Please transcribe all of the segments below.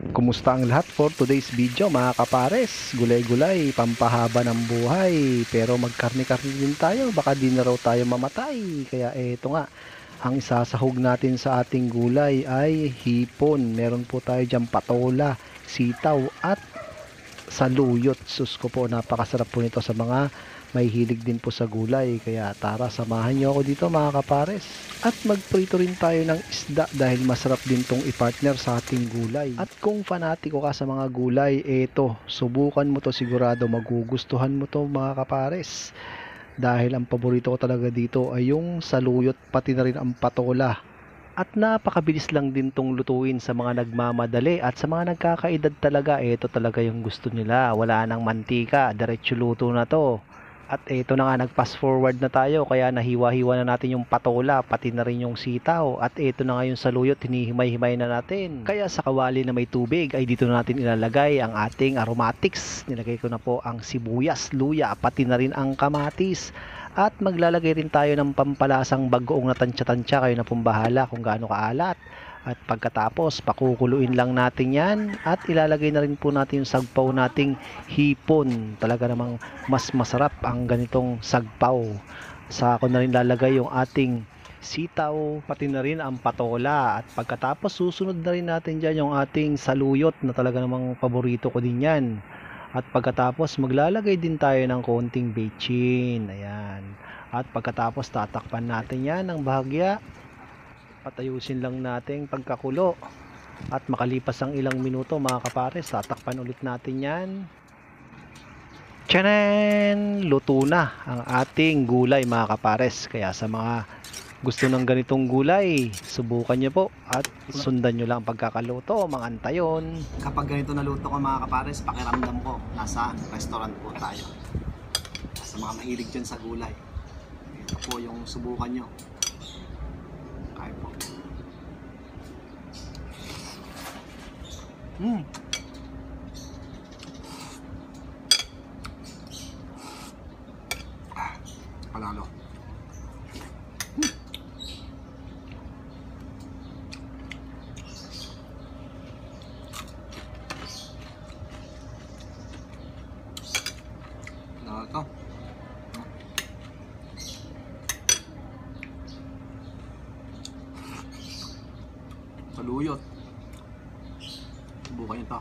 Kumusta ang lahat for today's video mga kapares? Gulay-gulay, pampahaba ng buhay. Pero magkarne-karne din tayo, baka di na raw tayo mamatay. Kaya eto nga, ang isasahog natin sa ating gulay ay hipon. Meron po tayo dyan patola, sitaw at saluyot. Sus ko po, napakasarap po nito sa mga may hilig din po sa gulay. Kaya tara, samahan nyo ako dito mga kapares. At magprito rin tayo ng isda dahil masarap din tong i-partner sa ating gulay. At kung fanatiko ka sa mga gulay, eto, subukan mo to, sigurado magugustuhan mo to mga kapares. Dahil ang paborito ko talaga dito ay yung saluyot, pati na rin ang patola. At napakabilis lang din tong lutuin sa mga nagmamadali at sa mga nagkakaedad talaga, ito talaga yung gusto nila. Wala nang mantika, diretso luto na to. At ito na nga, nag-fast forward na tayo, kaya nahiwa-hiwa na natin yung patola, pati na rin yung sitaw. At ito na nga yung saluyot, hinihimay-himay na natin. Kaya sa kawali na may tubig ay dito na natin ilalagay ang ating aromatics. Nilagay ko na po ang sibuyas, luya, pati na rin ang kamatis. At maglalagay rin tayo ng pampalasang bagoong na tansya-tansya, kayo na pong bahala kung gaano kaalat. At pagkatapos, pakukuluin lang natin yan at ilalagay na rin po natin yung sagpaw nating hipon. Talaga namang mas masarap ang ganitong sagpaw. Saka na rin lalagay yung ating sitaw, pati na rin ang patola. At pagkatapos, susunod na rin natin dyan yung ating saluyot na talaga namang paborito ko din yan. At pagkatapos, maglalagay din tayo ng konting bechin. Ayan. At pagkatapos, tatakpan natin yan ng bahagya. Patayusin lang natin pagkakulo. At makalipas ang ilang minuto mga kapares, tatakpan ulit natin yan. Tchanen! Luto na ang ating gulay mga kapares. Kaya sa mga gusto ng ganitong gulay, subukan nyo po at sundan nyo lang pagkakaluto, mga antayon. Kapag ganito naluto ko mga kapares, pakiramdam ko nasa restaurant po tayo. Sa mga mahilig dyan sa gulay, ito po yung subukan nyo. Kaya po. Panalo. Ito. Saluyot. Subukan nyo ito.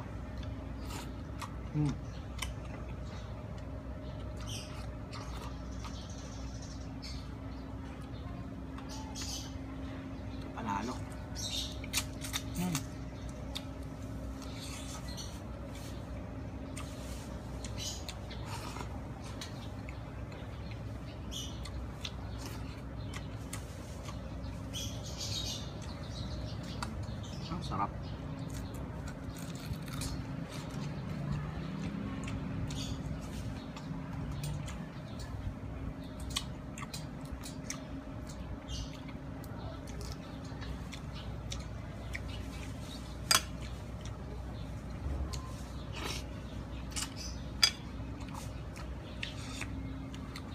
Panalo. Sarap.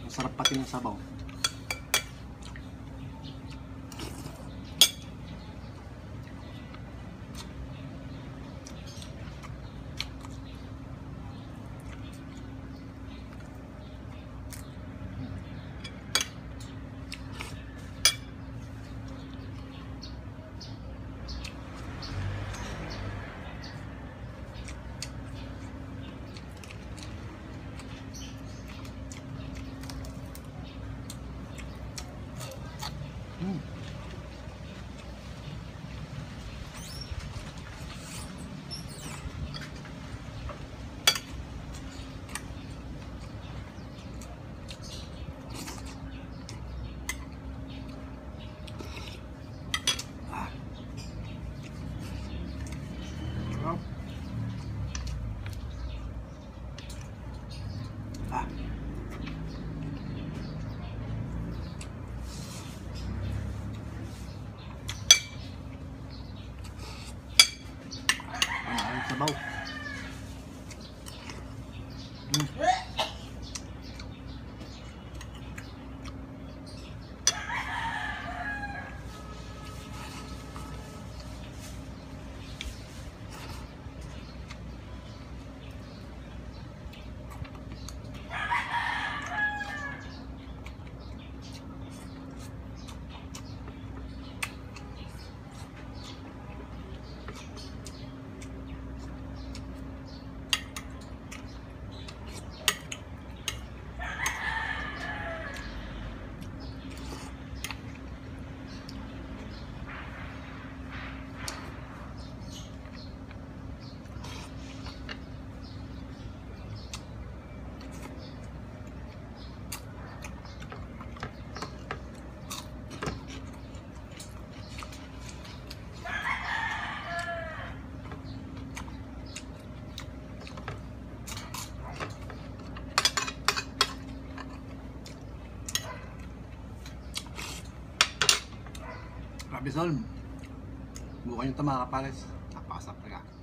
Masarap pati ng sabaw. Sabaw. Abisol. Bukan yung tama ka pares. Napakasarap talaga.